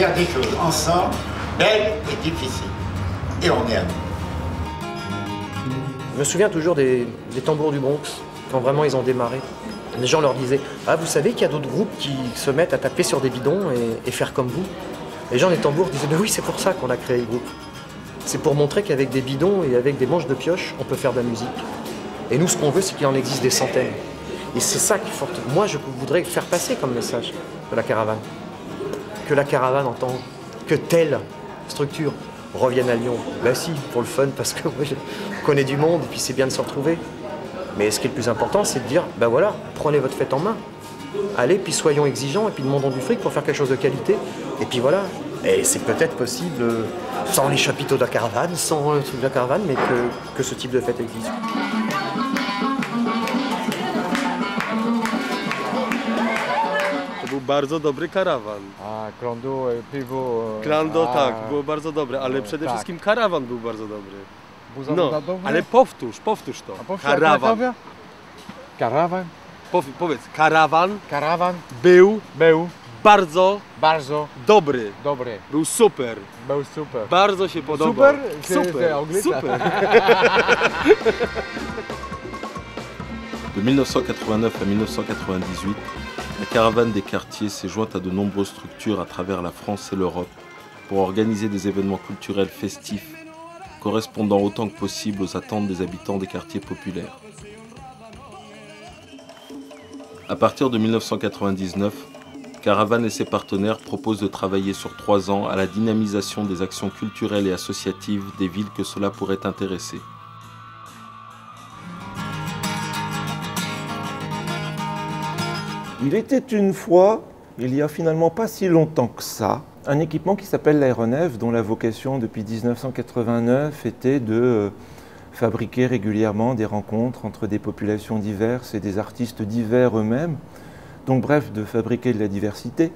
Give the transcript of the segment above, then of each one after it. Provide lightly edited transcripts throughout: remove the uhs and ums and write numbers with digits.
faire des choses ensemble, belles et difficiles. Et on est amis. Je me souviens toujours des tambours du Bronx, quand vraiment ils ont démarré. Les gens leur disaient « Ah, vous savez qu'il y a d'autres groupes qui se mettent à taper sur des bidons et faire comme vous ?» Les gens des tambours disaient « Mais oui, c'est pour ça qu'on a créé le groupe. C'est pour montrer qu'avec des bidons et avec des manches de pioche, on peut faire de la musique. Et nous, ce qu'on veut, c'est qu'il en existe des centaines. » Et c'est ça qui est fort. Moi, je voudrais faire passer comme message de la caravane. Que la caravane en tant que telle structure revienne à Lyon. Ben si, pour le fun, parce que moi, je connais du monde et puis c'est bien de se retrouver. Mais ce qui est le plus important, c'est de dire, ben voilà, prenez votre fête en main. Allez, puis soyons exigeants et puis demandons du fric pour faire quelque chose de qualité. Et puis voilà. Et c'est peut-être possible sans les chapiteaux de la caravane, sans le truc de la caravane, mais que ce type de fête existe. Był bardzo dobry karawan. A Klando, piwo... Klando tak, było bardzo dobre, ale przede wszystkim karawan był bardzo dobry. No, ale powtórz to. Karawan. Karawan? Powiedz, karawan Karawan był bardzo dobry. dobry. Był super. Był super. Bardzo się podobał. Super? Super. De 1989 à 1998, la caravane des quartiers s'est jointe à de nombreuses structures à travers la France et l'Europe pour organiser des événements culturels festifs correspondant autant que possible aux attentes des habitants des quartiers populaires. À partir de 1999, Caravane et ses partenaires proposent de travailler sur 3 ans à la dynamisation des actions culturelles et associatives des villes que cela pourrait intéresser. Il était une fois, il y a finalement pas si longtemps que ça, un équipement qui s'appelle l'aéronef, dont la vocation depuis 1989 était de fabriquer régulièrement des rencontres entre des populations diverses et des artistes divers eux-mêmes, donc bref, de fabriquer de la diversité,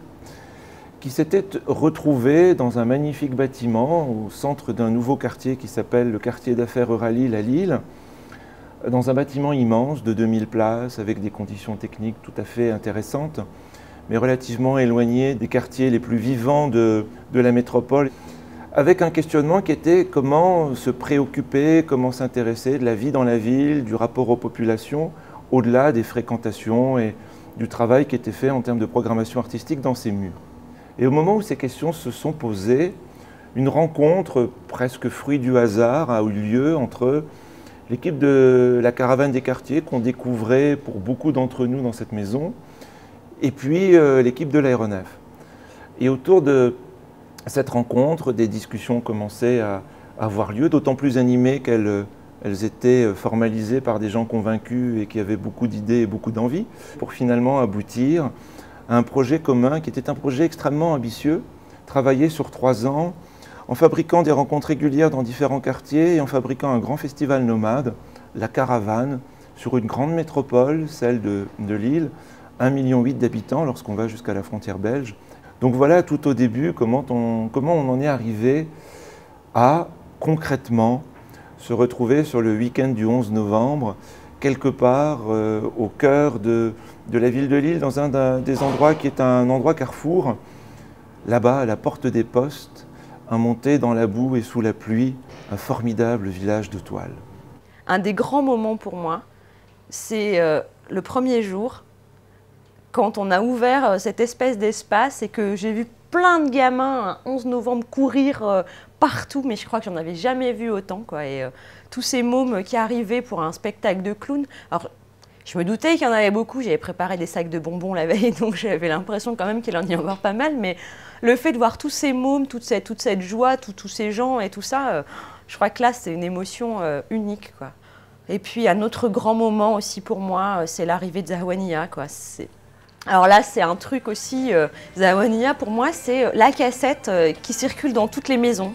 qui s'était retrouvé dans un magnifique bâtiment au centre d'un nouveau quartier qui s'appelle le quartier d'affaires Euralille à Lille, dans un bâtiment immense de 2000 places avec des conditions techniques tout à fait intéressantes, mais relativement éloigné des quartiers les plus vivants de la métropole, avec un questionnement qui était comment se préoccuper, comment s'intéresser de la vie dans la ville, du rapport aux populations, au-delà des fréquentations et du travail qui était fait en termes de programmation artistique dans ces murs. Et au moment où ces questions se sont posées, une rencontre presque fruit du hasard a eu lieu entre l'équipe de la caravane des quartiers qu'on découvrait pour beaucoup d'entre nous dans cette maison, et puis l'équipe de l'aéronef. Et autour de cette rencontre, des discussions commençaient à avoir lieu, d'autant plus animées qu'elles étaient formalisées par des gens convaincus et qui avaient beaucoup d'idées et beaucoup d'envie, pour finalement aboutir à un projet commun qui était un projet extrêmement ambitieux, travaillé sur 3 ans, en fabriquant des rencontres régulières dans différents quartiers et en fabriquant un grand festival nomade, la Caravane, sur une grande métropole, celle de Lille, 1,8 million d'habitants lorsqu'on va jusqu'à la frontière belge. Donc voilà tout au début comment on en est arrivé à concrètement se retrouver sur le week-end du 11 novembre, quelque part au cœur de la ville de Lille, dans un des endroits qui est un endroit carrefour, là-bas à la porte des postes, un monté dans la boue et sous la pluie, un formidable village de toile. Un des grands moments pour moi, c'est le premier jour, quand on a ouvert cette espèce d'espace et que j'ai vu plein de gamins, un 11 novembre, courir partout, mais je crois que j'en avais jamais vu autant, quoi. Et tous ces mômes qui arrivaient pour un spectacle de clown. Alors, je me doutais qu'il y en avait beaucoup, j'avais préparé des sacs de bonbons la veille, donc j'avais l'impression quand même qu'il en y avait pas mal, mais le fait de voir tous ces mômes, toute cette joie, tous ces gens et tout ça, je crois que là, c'est une émotion unique, quoi. Et puis, un autre grand moment aussi pour moi, c'est l'arrivée de Zaouania, quoi. Alors là, c'est un truc aussi, Zaouania, pour moi, c'est la cassette qui circule dans toutes les maisons.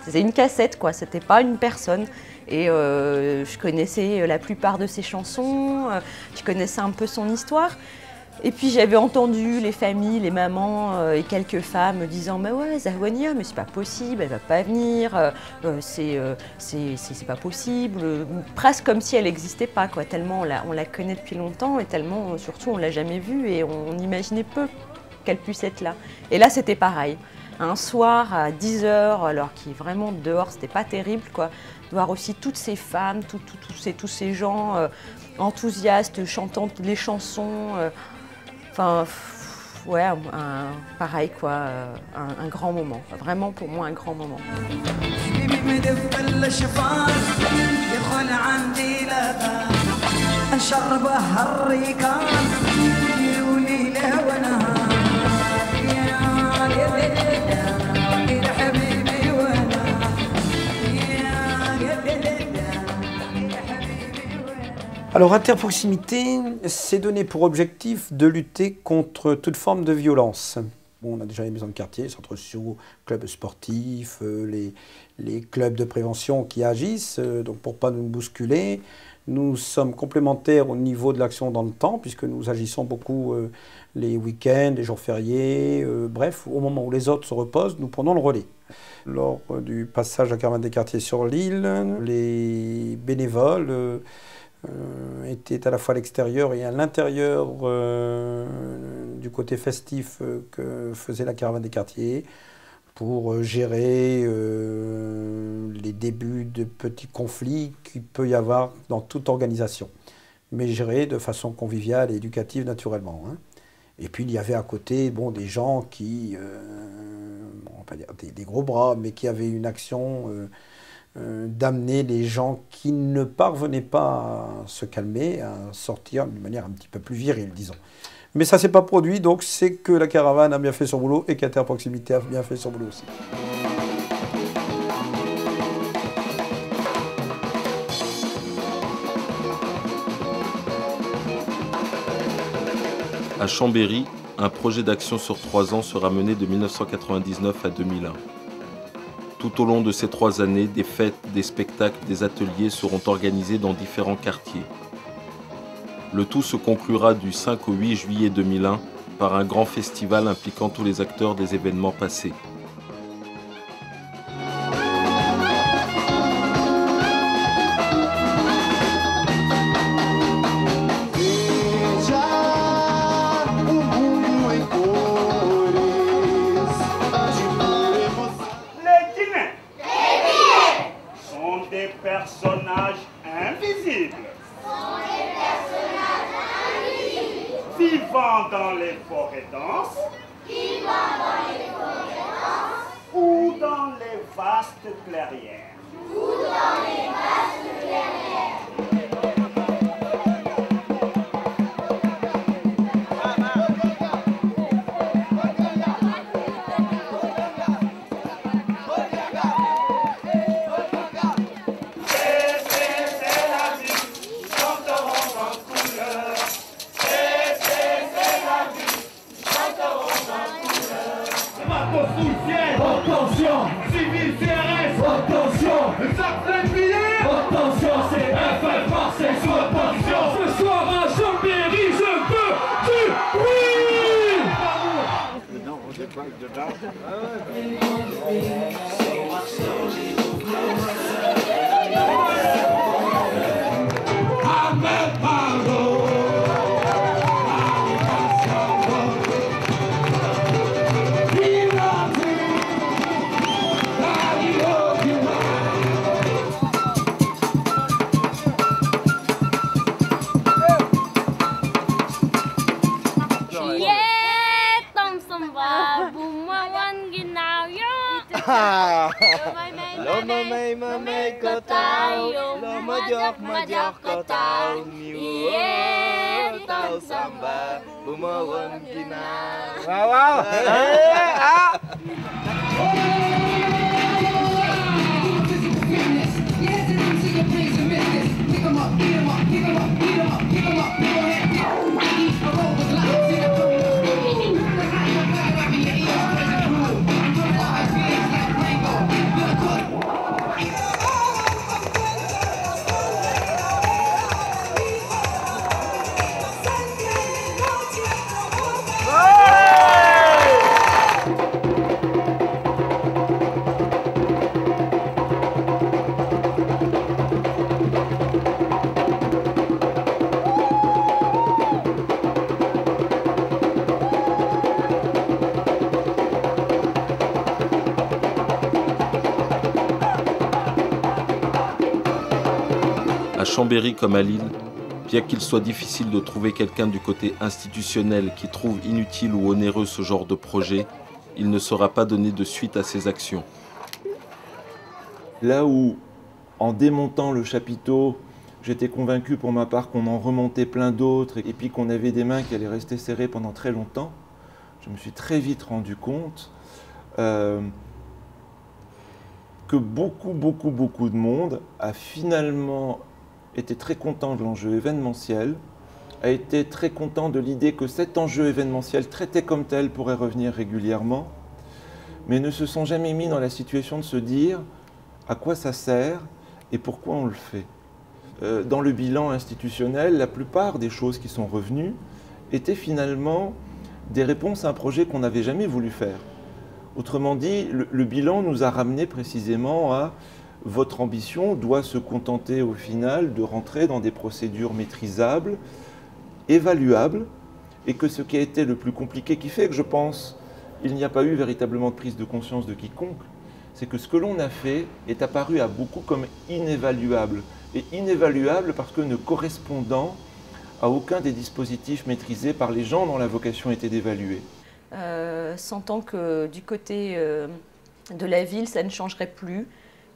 C'est une cassette, quoi, c'était pas une personne. Et je connaissais la plupart de ses chansons, je connaissais un peu son histoire. Et puis j'avais entendu les familles, les mamans et quelques femmes disant « Mais ouais, Zaouania, mais c'est pas possible, elle va pas venir, c'est pas possible ». Presque comme si elle n'existait pas, quoi, tellement on la connaît depuis longtemps et tellement surtout on l'a jamais vue et on imaginait peu qu'elle puisse être là. Et là c'était pareil. un soir à 10 h, alors qu'il vraiment dehors, c'était pas terrible, quoi. De voir aussi toutes ces femmes, tous ces gens enthousiastes, chantant les chansons. Enfin, ouais, pareil, quoi, un grand moment. Vraiment, pour moi, un grand moment. Alors Interproximité s'est donné pour objectif de lutter contre toute forme de violence. Bon, on a déjà les maisons de quartier, les centres sociaux, clubs sportifs, les clubs de prévention qui agissent, donc pour ne pas nous bousculer. Nous sommes complémentaires au niveau de l'action dans le temps, puisque nous agissons beaucoup les week-ends, les jours fériés, bref, au moment où les autres se reposent, nous prenons le relais. Lors du passage à la caravane des quartiers sur l'île, les bénévoles étaient à la fois à l'extérieur et à l'intérieur du côté festif que faisait la caravane des quartiers pour gérer les débuts de petits conflits qu'il peut y avoir dans toute organisation, mais gérer de façon conviviale et éducative naturellement. Hein. Et puis il y avait à côté des gens qui, on va pas dire des gros bras, mais qui avaient une action d'amener les gens qui ne parvenaient pas à se calmer, à sortir d'une manière un petit peu plus virile, disons. Mais ça ne s'est pas produit, donc c'est que la caravane a bien fait son boulot et qu'Interproximité a bien fait son boulot aussi. À Chambéry, un projet d'action sur 3 ans sera mené de 1999 à 2001. Tout au long de ces 3 années, des fêtes, des spectacles, des ateliers seront organisés dans différents quartiers. Le tout se conclura du 5 au 8 juillet 2001 par un grand festival impliquant tous les acteurs des événements passés. Personnages invisibles. Vivant dans les forêts denses. Ou dans les vastes clairières. Attention, civil CRS, attention, attention, c'est FF Marseille sous attention. Ce soir à Chambéry, je veux du oui. Dedans, on déballe dedans. Lo mà mây có tao, lo mà giọt có tao, nhiều tao samba, buma wangina. Wow. Chambéry comme à Lille, bien qu'il soit difficile de trouver quelqu'un du côté institutionnel qui trouve inutile ou onéreux ce genre de projet, il ne sera pas donné de suite à ces actions. Là où, en démontant le chapiteau, j'étais convaincu pour ma part qu'on en remontait plein d'autres et puis qu'on avait des mains qui allaient rester serrées pendant très longtemps, je me suis très vite rendu compte que beaucoup de monde a finalement été très content de l'enjeu événementiel, a été très content de l'idée que cet enjeu événementiel traité comme tel pourrait revenir régulièrement, mais ne se sont jamais mis dans la situation de se dire à quoi ça sert et pourquoi on le fait. Dans le bilan institutionnel, la plupart des choses qui sont revenues étaient finalement des réponses à un projet qu'on n'avait jamais voulu faire. Autrement dit, le bilan nous a ramené précisément à votre ambition doit se contenter au final de rentrer dans des procédures maîtrisables, évaluables, et que ce qui a été le plus compliqué, qui fait que je pense il n'y a pas eu véritablement de prise de conscience de quiconque, c'est que ce que l'on a fait est apparu à beaucoup comme inévaluable. Et inévaluable parce que ne correspondant à aucun des dispositifs maîtrisés par les gens dont la vocation était d'évaluer. Sentant que du côté de la ville, ça ne changerait plus,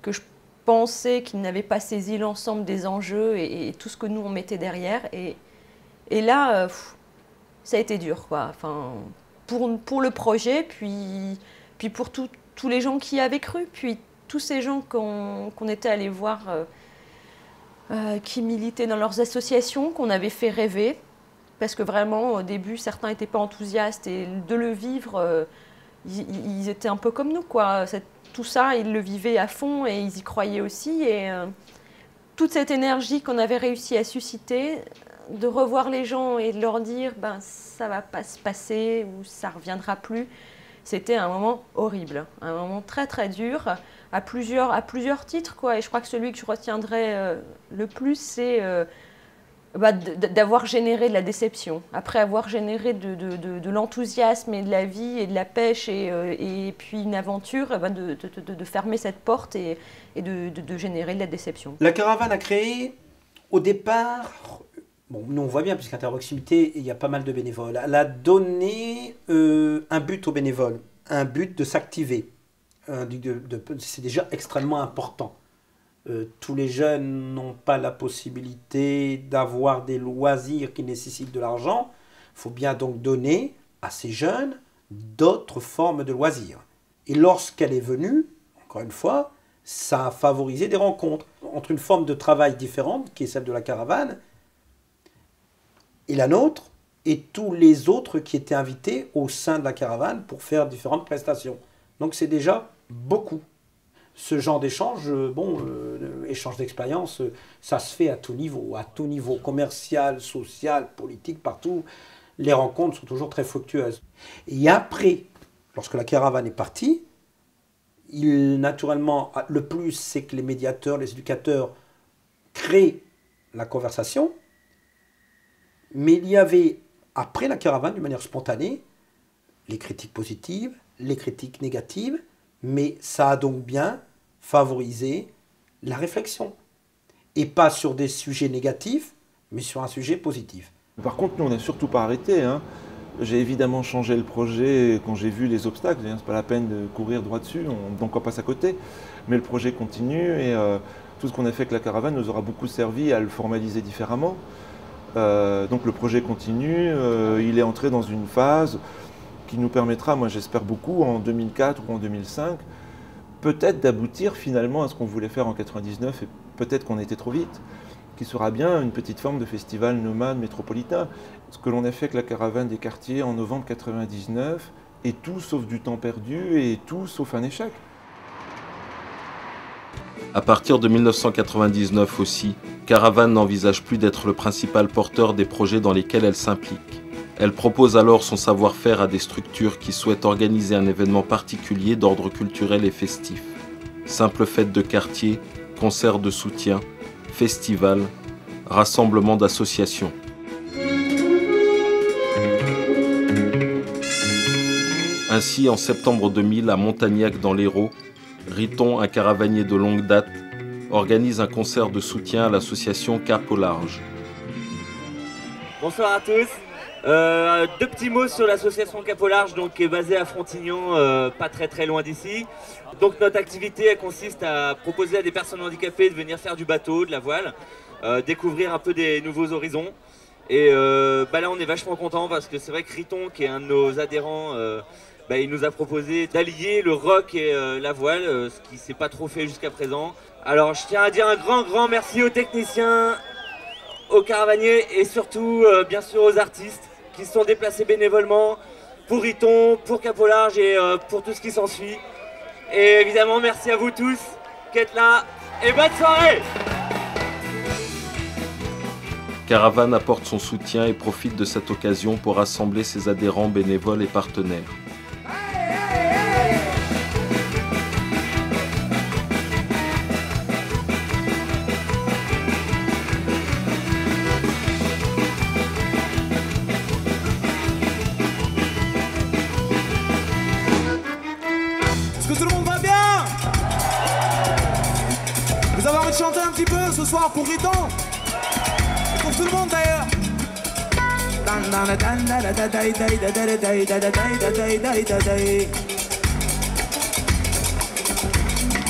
que je pensais qu'ils n'avaient pas saisi l'ensemble des enjeux et tout ce que nous on mettait derrière. Et là, ça a été dur, quoi. Enfin, pour le projet, puis pour tous les gens qui y avaient cru, puis tous ces gens qu'on était allés voir, qui militaient dans leurs associations, qu'on avait fait rêver. Parce que vraiment, au début, certains n'étaient pas enthousiastes et de le vivre, ils étaient un peu comme nous, quoi. Tout ça, ils le vivaient à fond et ils y croyaient aussi. Et toute cette énergie qu'on avait réussi à susciter, de revoir les gens et de leur dire ben, ça ne va pas se passer ou ça ne reviendra plus, c'était un moment horrible, un moment très très dur, à plusieurs titres, quoi. Et je crois que celui que je retiendrai le plus, c'est d'avoir généré de la déception. Après avoir généré de l'enthousiasme et de la vie et de la pêche et puis une aventure, de fermer cette porte et de générer de la déception. La caravane a créé, au départ, bon, nous on voit bien, puisqu'à proximité, il y a pas mal de bénévoles, elle a donné un but aux bénévoles, un but de s'activer. C'est déjà extrêmement important. Tous les jeunes n'ont pas la possibilité d'avoir des loisirs qui nécessitent de l'argent. Il faut bien donc donner à ces jeunes d'autres formes de loisirs. Et lorsqu'elle est venue, encore une fois, ça a favorisé des rencontres entre une forme de travail différente, qui est celle de la caravane, et la nôtre, et tous les autres qui étaient invités au sein de la caravane pour faire différentes prestations. Donc c'est déjà beaucoup. Ce genre d'échange, échange d'expérience, ça se fait à tout niveau, commercial, social, politique, partout. Les rencontres sont toujours très fructueuses. Et après, lorsque la caravane est partie, naturellement, le plus, c'est que les médiateurs, les éducateurs créent la conversation, mais il y avait, après la caravane, d'une manière spontanée, les critiques positives, les critiques négatives, mais ça a donc bien favorisé la réflexion. Et pas sur des sujets négatifs, mais sur un sujet positif. Par contre, nous, on n'a surtout pas arrêté. J'ai évidemment changé le projet quand j'ai vu les obstacles. C'est pas la peine de courir droit dessus, donc on passe à côté. Mais le projet continue et tout ce qu'on a fait avec la caravane nous aura beaucoup servi à le formaliser différemment. Donc le projet continue, il est entré dans une phase qui nous permettra, moi j'espère beaucoup, en 2004 ou en 2005, peut-être d'aboutir finalement à ce qu'on voulait faire en 99 et peut-être qu'on était trop vite, qui sera bien une petite forme de festival nomade métropolitain. Ce que l'on a fait avec la caravane des quartiers en novembre 99 est tout sauf du temps perdu et tout sauf un échec. À partir de 1999 aussi, Caravane n'envisage plus d'être le principal porteur des projets dans lesquels elle s'implique. Elle propose alors son savoir-faire à des structures qui souhaitent organiser un événement particulier d'ordre culturel et festif. Simple fête de quartier, concert de soutien, festival, rassemblement d'associations. Ainsi, en septembre 2000, à Montagnac dans l'Hérault, Riton, un caravanier de longue date, organise un concert de soutien à l'association Cap au Large. Bonsoir à tous. Deux petits mots sur l'association Cap au Large, donc, qui est basée à Frontignan, pas très loin d'ici. Donc notre activité elle consiste à proposer à des personnes handicapées de venir faire du bateau, de la voile, découvrir un peu des nouveaux horizons. Et là on est vachement content parce que c'est vrai que Riton, qui est un de nos adhérents, il nous a proposé d'allier le rock et la voile, ce qui s'est pas trop fait jusqu'à présent. Alors je tiens à dire un grand merci aux techniciens, aux caravaniers et surtout bien sûr aux artistes qui se sont déplacés bénévolement pour Riton, pour Cap au Large et pour tout ce qui s'ensuit. Et évidemment merci à vous tous qui êtes là et bonne soirée. Caravane apporte son soutien et profite de cette occasion pour rassembler ses adhérents, bénévoles et partenaires. Est-ce que tout le monde va bien? Vous avez envie de chanter un petit peu ce soir pour Riton? Et pour tout le monde d'ailleurs.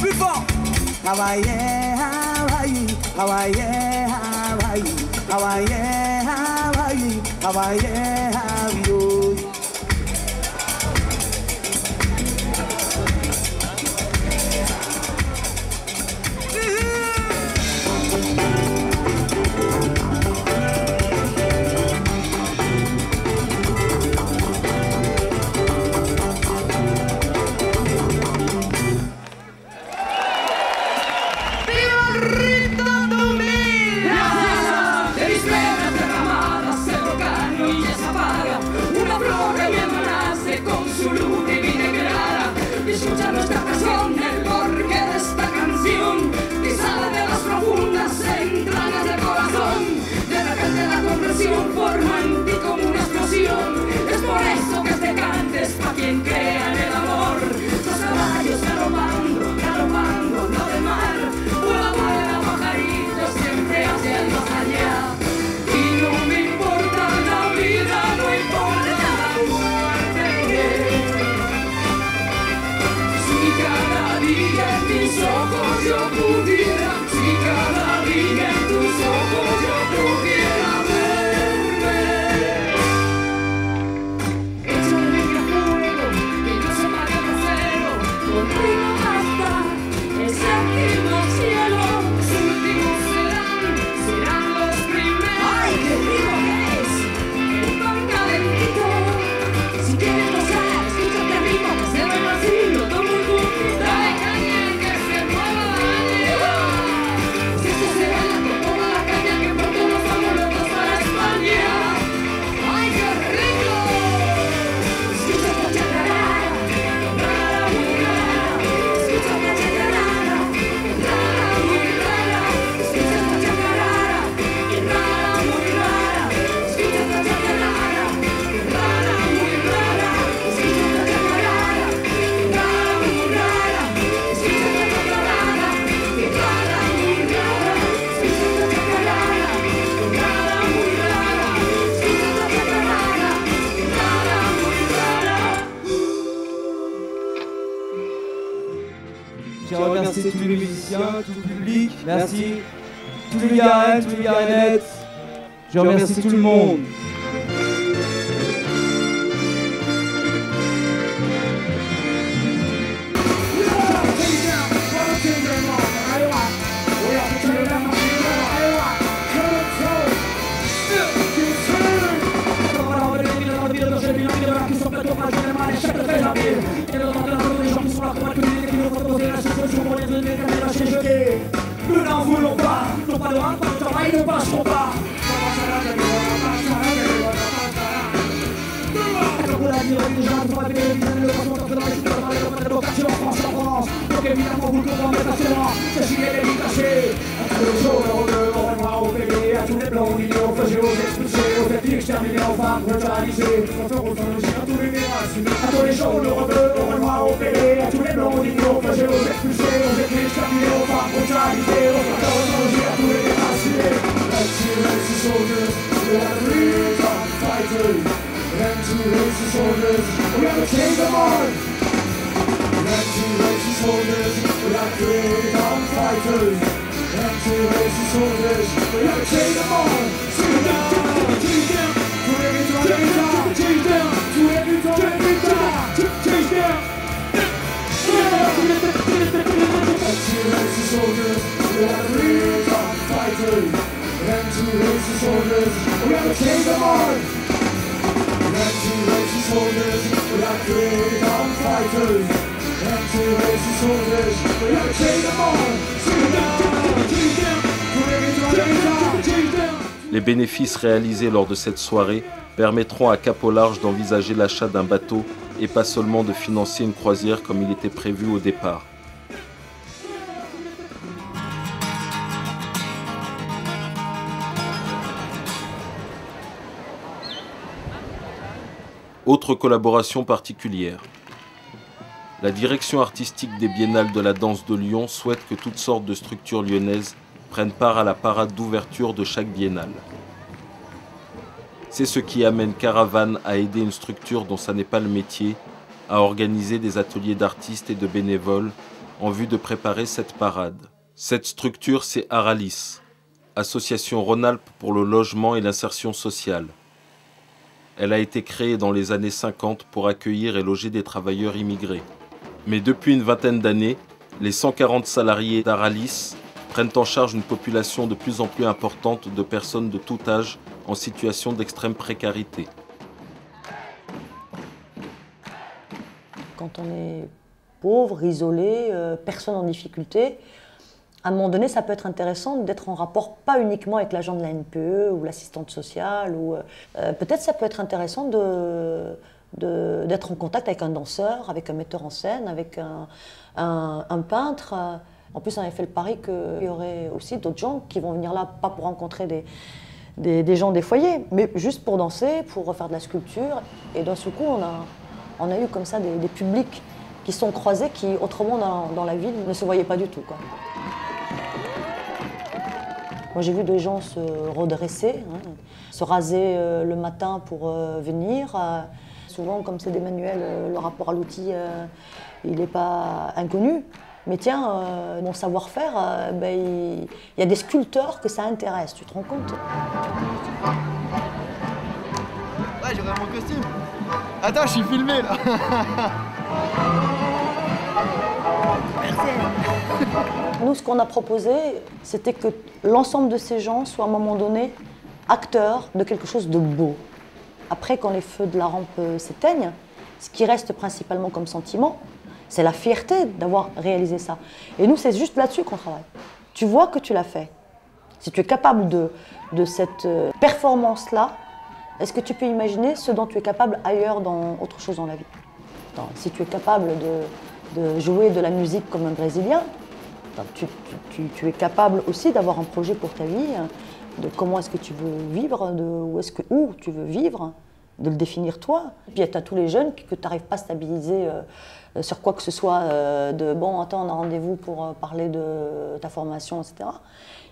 Plus fort. Hawaii, Hawaii, Hawaii, Hawaii, Hawaii, Hawaii, Hawaii, Hawaii. Forma en ti como una explosión. Es por eso que este cante es pa' quien crea en el amor. Los caballos galopando, no de mar. Vuela, vuela, pajarito, siempre hacia el más allá. Y no me importa la vida, no importa la muerte. Si cada día en mis ojos yo pudiera, si cada día en tus ojos yo pudiera ver. Contigo basta, el séptimo cielo, los últimos serán los primeros. ¡Ay, qué rico que es! El pan calentito. Si quieres gozar, escúchate al ritmo, que se ve vacío, toma un poquito. Dale caña que se mueva, dale. Si esto se baila con toda la caña, que pronto nos vamos locos para España. ¡Ay, qué rico! Escucha esta chacarera. Je remercie tous les musiciens, tout le public, merci, tous les Garennes, tous les Garennettes, je remercie tout le monde. Nous n'en voulons pas, non pas de rang, pas de travail, ne passeront pas. Pour l'avenir des gens, pour la télévision, le passeport de la République, pour la vocation France en France. Donc évidemment, vous le comprendrez facilement, c'est gilet les vies cachées. Un peu de chaud, heureux, au revoir, au payé, à tous les blancs, aux faisés, aux expulsés, aux éthiques, exterminés, enfin, neutralisés. Nous ferons le chien, tous les mirages. À tous les jaunes, aux rebeux, aux renois, aux bébés, à tous les blonds, aux ignos, aux fâcheux, aux expulsés, aux écrits, exterminés, aux femmes brutalisées, aux frappeurs, aux danger, à tous les déracinés. Anti-racist soldiers, we are the freedom fighters. Anti-racist soldiers, we are the kingdom on. Anti-racist soldiers, we are freedom fighters. Anti-racist soldiers, we are the kingdom on. Change down, to every time, change down, to every time, change down. Anti-racist soldiers, we are the freedom fighters. Anti-racist soldiers, we are the kingdom on. Anti-racist soldiers, we are freedom fighters. Anti-racist soldiers, we are the kingdom on. Change down, to every time. Les bénéfices réalisés lors de cette soirée permettront à Cap au Large d'envisager l'achat d'un bateau et pas seulement de financer une croisière comme il était prévu au départ. Autre collaboration particulière. La direction artistique des Biennales de la danse de Lyon souhaite que toutes sortes de structures lyonnaises prennent part à la parade d'ouverture de chaque biennale. C'est ce qui amène Caravane à aider une structure dont ça n'est pas le métier, à organiser des ateliers d'artistes et de bénévoles en vue de préparer cette parade. Cette structure, c'est Aralis, Association Rhône-Alpes pour le logement et l'insertion sociale. Elle a été créée dans les années 50 pour accueillir et loger des travailleurs immigrés. Mais depuis une vingtaine d'années, les 140 salariés d'Aralis prennent en charge une population de plus en plus importante de personnes de tout âge en situation d'extrême précarité. Quand on est pauvre, isolé, personne en difficulté, à un moment donné, ça peut être intéressant d'être en rapport pas uniquement avec l'agent de la NPE ou l'assistante sociale. Ou peut-être ça peut être intéressant d'être en contact avec un danseur, avec un metteur en scène, avec un peintre. En plus, on avait fait le pari qu'il y aurait aussi d'autres gens qui vont venir là, pas pour rencontrer des gens des foyers, mais juste pour danser, pour faire de la sculpture. Et d'un seul coup, on a eu comme ça des publics qui sont croisés, qui autrement dans la ville ne se voyaient pas du tout, quoi. Moi, j'ai vu des gens se redresser, se raser le matin pour venir. Souvent, comme c'est des manuels, le rapport à l'outil, il n'est pas inconnu. Mais tiens, mon savoir-faire, il y a des sculpteurs que ça intéresse, tu te rends compte? Ouais, j'aurais mon costume. Attends, je suis filmé là. Nous, ce qu'on a proposé, c'était que l'ensemble de ces gens soient à un moment donné acteurs de quelque chose de beau. Après, quand les feux de la rampe s'éteignent, ce qui reste principalement comme sentiment, c'est la fierté d'avoir réalisé ça. Et nous, c'est juste là-dessus qu'on travaille. Tu vois que tu l'as fait. Si tu es capable de cette performance-là, est-ce que tu peux imaginer ce dont tu es capable ailleurs dans autre chose dans la vie? Si tu es capable de jouer de la musique comme un Brésilien, tu es capable aussi d'avoir un projet pour ta vie, de comment est-ce que tu veux vivre, où tu veux vivre, de le définir toi. Puis tu as tous les jeunes que tu n'arrives pas à stabiliser sur quoi que ce soit, bon, attends, on a rendez-vous pour parler de ta formation, etc.,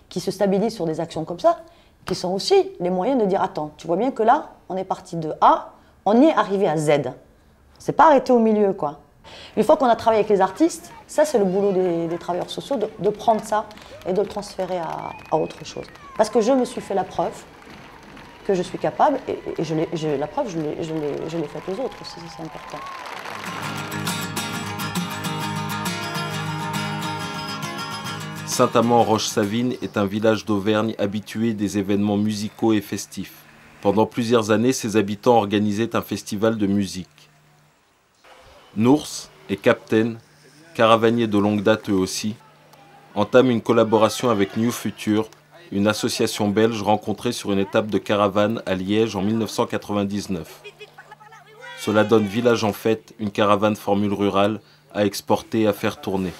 qui se stabilisent sur des actions comme ça, qui sont aussi les moyens de dire, attends, tu vois bien que là, on est parti de A, on y est arrivé à Z. C'est pas arrêté au milieu, quoi. Une fois qu'on a travaillé avec les artistes, ça c'est le boulot des travailleurs sociaux, de prendre ça et de le transférer à autre chose. Parce que je me suis fait la preuve que je suis capable, et la preuve, je l'ai faite aux autres aussi, c'est important. Saint-Amand-Roche-Savine est un village d'Auvergne habitué des événements musicaux et festifs. Pendant plusieurs années, ses habitants organisaient un festival de musique. Nours et Captain, caravaniers de longue date eux aussi, entament une collaboration avec New Future, une association belge rencontrée sur une étape de caravane à Liège en 1999. Cela donne Village en Fête, une caravane formule rurale à exporter et à faire tourner.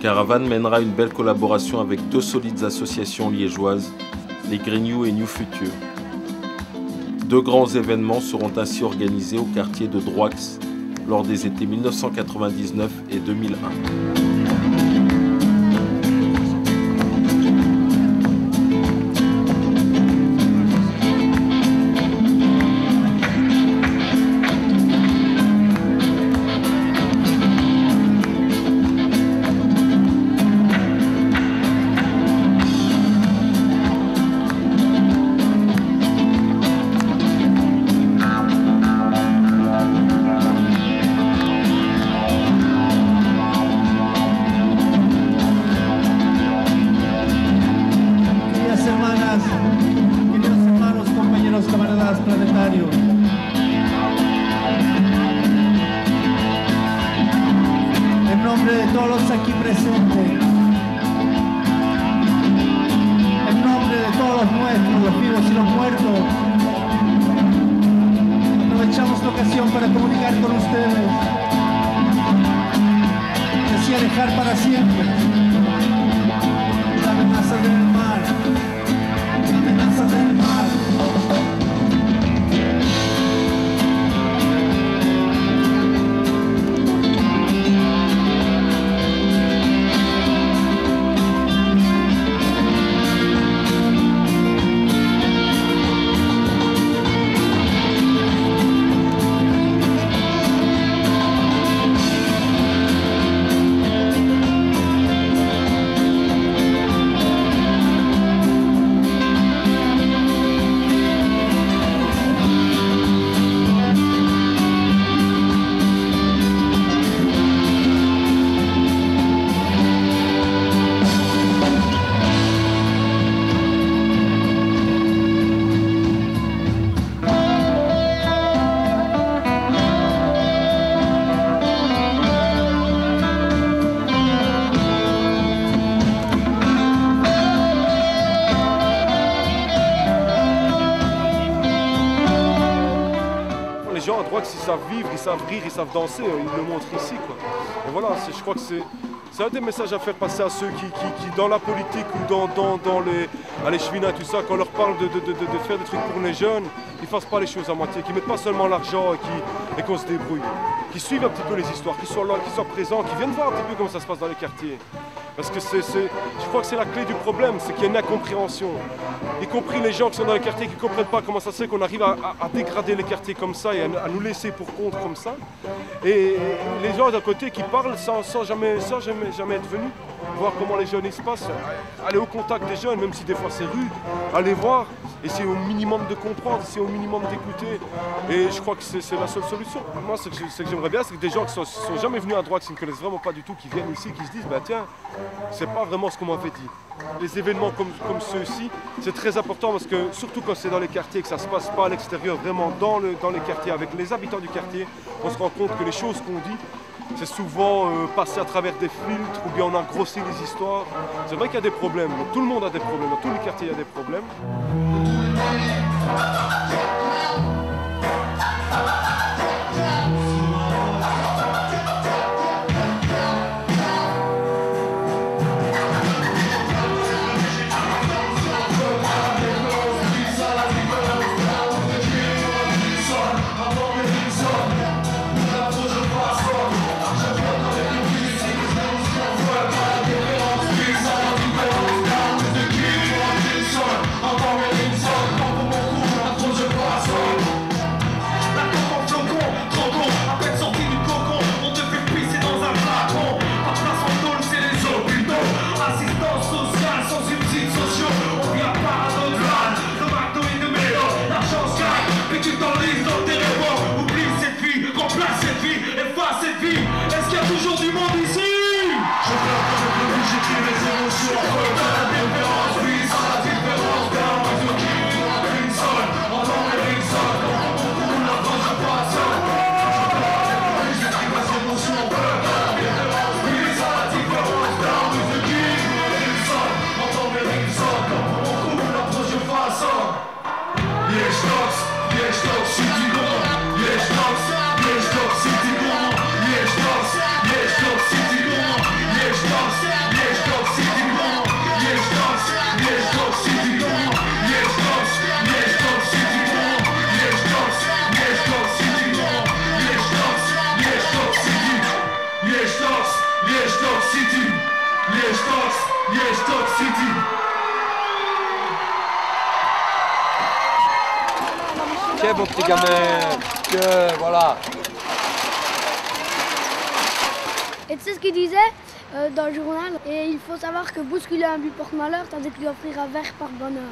Caravane mènera une belle collaboration avec 2 solides associations liégeoises, les Grignoux et New Future. 2 grands événements seront ainsi organisés au quartier de Droix lors des étés 1999 et 2001. Les gens à droite, ils savent vivre, ils savent rire, ils savent danser, ils le montrent ici, quoi. Et voilà, je crois que c'est un des messages à faire passer à ceux qui dans la politique ou dans les chemins et tout ça, quand on leur parle de faire des trucs pour les jeunes, ils ne fassent pas les choses à moitié, qu'ils ne mettent pas seulement l'argent et qu'on se débrouille, qu'ils suivent un petit peu les histoires, qu'ils soient là, qu'ils soient présents, qu'ils viennent voir un petit peu comment ça se passe dans les quartiers. Parce que je crois que c'est la clé du problème, c'est qu'il y a une incompréhension. Y compris les gens qui sont dans les quartiers qui ne comprennent pas comment ça se fait qu'on arrive à dégrader les quartiers comme ça et à nous laisser pour compte comme ça. Et les gens d'un côté qui parlent sans jamais être venus, voir comment les jeunes ils se passent, aller au contact des jeunes, même si des fois c'est rude, aller voir, essayer au minimum de comprendre, essayer au minimum d'écouter. Et je crois que c'est la seule solution. Moi, ce que j'aimerais bien, c'est que des gens qui ne sont jamais venus à droite, qui ne connaissent vraiment pas du tout, qui viennent ici, qui se disent, bah tiens, c'est pas vraiment ce qu'on m'avait dit. Les événements comme ceux-ci, c'est très important parce que surtout quand c'est dans les quartiers, que ça ne se passe pas à l'extérieur, vraiment dans les quartiers, avec les habitants du quartier, on se rend compte que les choses qu'on dit, c'est souvent passé à travers des filtres ou bien on a grossi les histoires. C'est vrai qu'il y a des problèmes, tout le monde a des problèmes, dans tous les quartiers il y a des problèmes. petit gamin. Que, voilà. Et tu sais ce qu'il disait dans le journal? Et il faut savoir que bousculer un but porte malheur, tandis que lui offrir un verre par bonheur.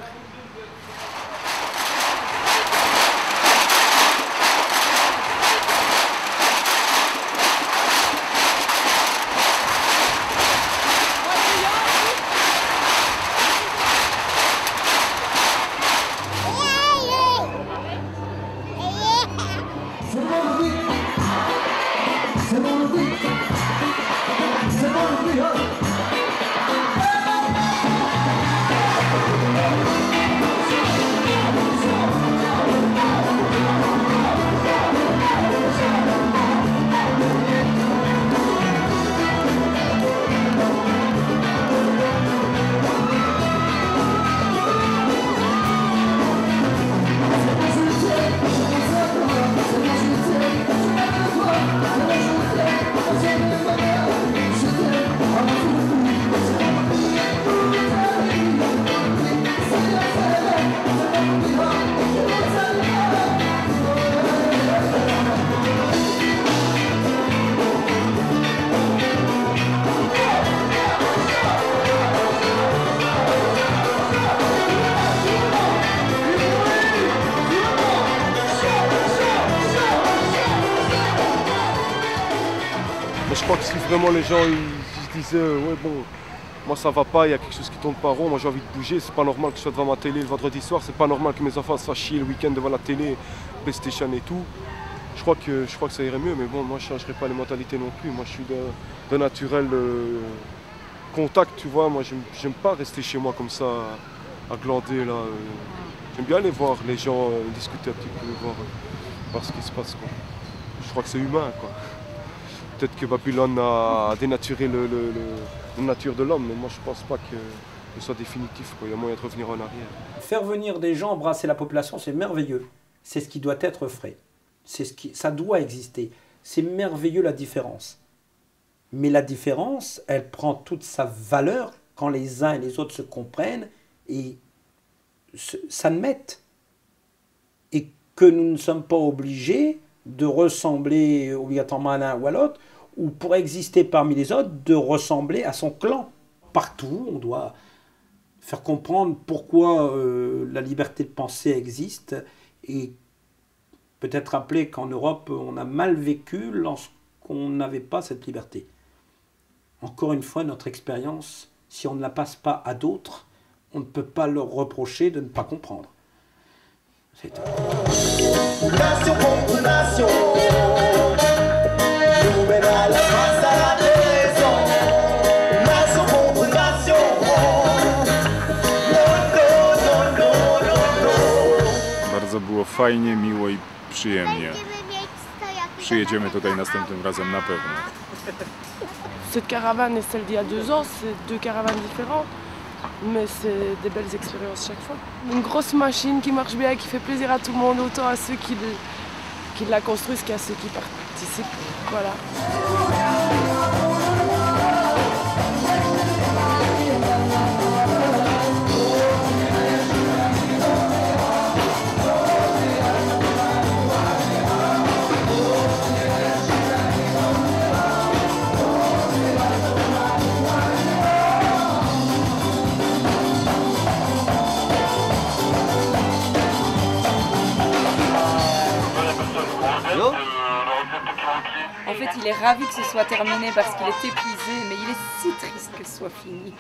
Mais je crois que si vraiment les gens ils se disaient ouais bon, moi ça va pas, il y a quelque chose qui tourne pas rond, moi j'ai envie de bouger, c'est pas normal que je sois devant ma télé le vendredi soir, c'est pas normal que mes enfants se fassent chier le week-end devant la télé, PlayStation et tout. Je crois que ça irait mieux, mais bon, moi je changerai pas les mentalités non plus. Moi je suis de naturel contact, tu vois. Moi j'aime pas rester chez moi comme ça à glander là. J'aime bien aller voir les gens, discuter un petit peu, voir ce qui se passe, quoi. Je crois que c'est humain, quoi. Peut-être que Babylone a dénaturé la nature de l'homme, mais moi je pense pas que ce soit définitif, quoi. Il y a moyen de revenir en arrière. Faire venir des gens, embrasser la population, c'est merveilleux. C'est ce qui doit être fait. Ça doit exister. C'est merveilleux la différence. Mais la différence, elle prend toute sa valeur quand les uns et les autres se comprennent et s'admettent. Et que nous ne sommes pas obligés de ressembler obligatoirement à l'un ou à l'autre, ou pour exister parmi les autres, de ressembler à son clan. Partout, on doit faire comprendre pourquoi la liberté de penser existe et peut-être rappeler qu'en Europe, on a mal vécu lorsqu'on n'avait pas cette liberté. Encore une fois, notre expérience, si on ne la passe pas à d'autres, on ne peut pas leur reprocher de ne pas comprendre. C'est tout. Nation contre nation, nous mènera la face à la raison. Nation contre nation, no. Bardzo było fajnie, miło i przyjemnie. Przyjedziemy tutaj następnym razem na pewno. Cette caravane et celle d'il y a 2 ans, c'est 2 caravanes différentes, mais c'est des belles expériences chaque fois. Une grosse machine qui marche bien, qui fait plaisir à tout le monde, autant à ceux qui la construisent qu'à ceux qui participent. Voilà. En fait, il est ravi que ce soit terminé parce qu'il est épuisé, mais il est si triste que ce soit fini.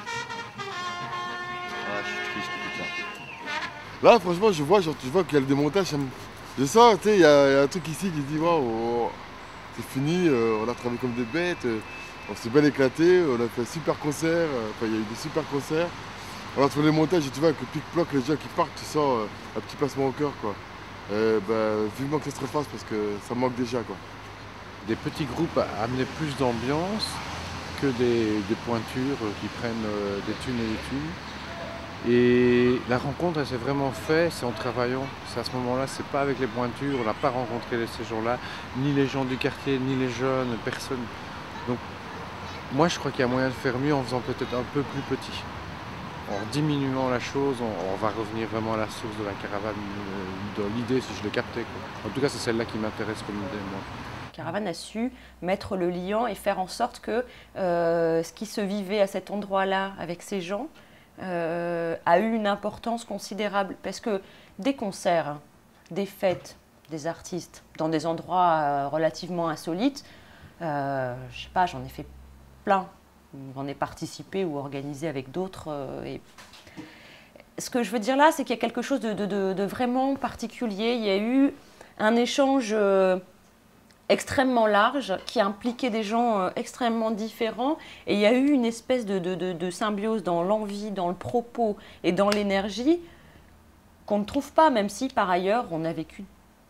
Ah, je suis triste, putain. Là, franchement, je vois qu'il y a le démontage. Je sens, tu sais, il y a un truc ici qui se dit waouh, c'est fini, on a travaillé comme des bêtes, on s'est bien éclaté, on a fait un super concert, il y a eu des super concerts. On a trouvé les montages et tu vois, avec le pic-ploc, les gens qui partent, tu sens un petit passement au cœur, quoi. Vivement que ça se refasse parce que ça manque déjà, quoi. Des petits groupes amenaient plus d'ambiance que des pointures qui prennent des thunes et des thunes. Et la rencontre, elle s'est vraiment faite, c'est en travaillant. C'est à ce moment-là, c'est pas avec les pointures, on n'a pas rencontré ces gens-là, ni les gens du quartier, ni les jeunes, personne. Donc, moi, je crois qu'il y a moyen de faire mieux en faisant peut-être un peu plus petit. en diminuant la chose, on va revenir vraiment à la source de la caravane, de l'idée, si je l'ai capté, quoi. En tout cas, c'est celle-là qui m'intéresse comme idée, moi. Caravane a su mettre le liant et faire en sorte que ce qui se vivait à cet endroit-là avec ces gens a eu une importance considérable. Parce que des concerts, des fêtes, des artistes dans des endroits relativement insolites, je sais pas, j'en ai fait plein. J'en ai participé ou organisé avec d'autres. Et ce que je veux dire là, c'est qu'il y a quelque chose de vraiment particulier. Il y a eu un échange extrêmement large qui impliquait des gens extrêmement différents. Et il y a eu une espèce de symbiose dans l'envie, dans le propos et dans l'énergie qu'on ne trouve pas, même si par ailleurs on a vécu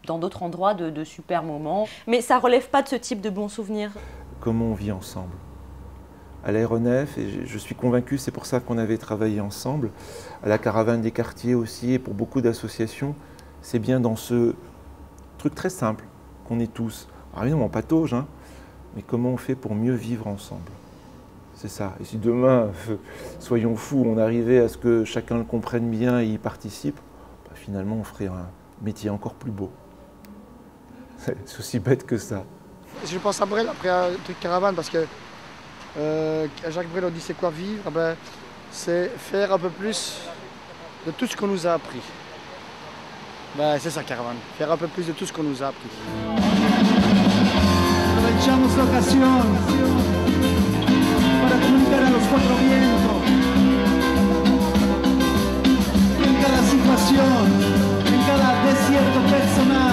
dans d'autres endroits de super moments. Mais ça ne relève pas de ce type de bons souvenirs. Comment on vit ensemble à l'aéronef, et je suis convaincu, c'est pour ça qu'on avait travaillé ensemble, à la caravane des quartiers aussi, et pour beaucoup d'associations, c'est bien dans ce truc très simple qu'on est tous. Alors évidemment, on patauge, hein, mais comment on fait pour mieux vivre ensemble? C'est ça. Et si demain, soyons fous, on arrivait à ce que chacun le comprenne bien et y participe, bah finalement, on ferait un métier encore plus beau. C'est aussi bête que ça. Je pense à Brel après un truc caravane, parce que Jacques Brel a dit c'est quoi vivre, ben, c'est faire un peu plus de tout ce qu'on nous a appris. Ben, c'est ça caravane, faire un peu plus de tout ce qu'on nous a appris. Aprovechamos la ocasión para comunicar a los cuatro vientos en cada situación, en cada desierto personal.